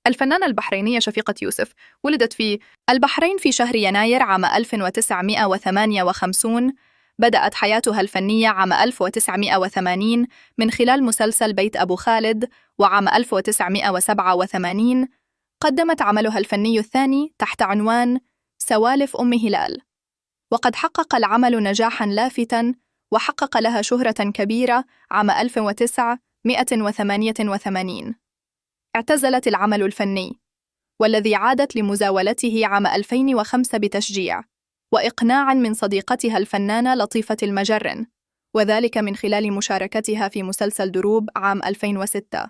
الفنانة البحرينية شفيقة يوسف ولدت في البحرين في شهر يناير عام 1958. بدأت حياتها الفنية عام 1980 من خلال مسلسل بيت أبو خالد، وعام 1987 قدمت عملها الفني الثاني تحت عنوان سوالف أم هلال، وقد حقق العمل نجاحاً لافتاً وحقق لها شهرة كبيرة عام 1988. اعتزلت العمل الفني، والذي عادت لمزاولته عام 2005 بتشجيع وإقناع من صديقتها الفنانة لطيفة المجرن، وذلك من خلال مشاركتها في مسلسل دروب عام 2006.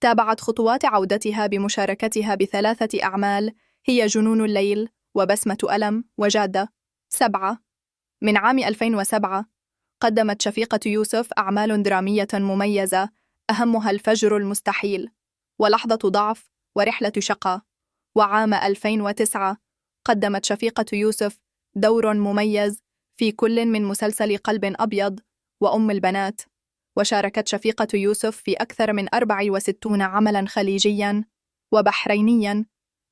تابعت خطوات عودتها بمشاركتها بثلاثة أعمال هي جنون الليل وبسمة ألم وجادة 7. من عام 2007 قدمت شفيقة يوسف أعمال درامية مميزة، أهمها الفجر المستحيل ولحظة ضعف ورحلة شقاء. وعام 2009 قدمت شفيقة يوسف دور مميز في كل من مسلسل قلب أبيض وأم البنات. وشاركت شفيقة يوسف في أكثر من 64 عملاً خليجياً وبحرينياً،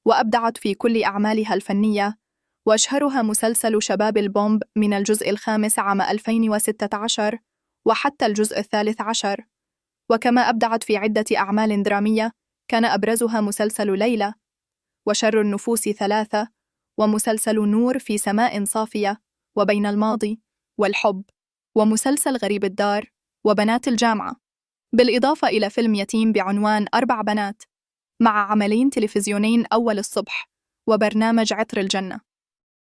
وأبدعت في كل أعمالها الفنية، وأشهرها مسلسل شباب البومب من الجزء الخامس عام 2016 وحتى الجزء الثالث عشر. وكما أبدعت في عدة أعمال درامية كان أبرزها مسلسل ليلى، وشر النفوس 3، ومسلسل نور في سماء صافية، وبين الماضي والحب، ومسلسل غريب الدار، وبنات الجامعة، بالإضافة إلى فيلم يتيم بعنوان 4 بنات، مع عملين تلفزيونين أول الصبح وبرنامج عطر الجنة.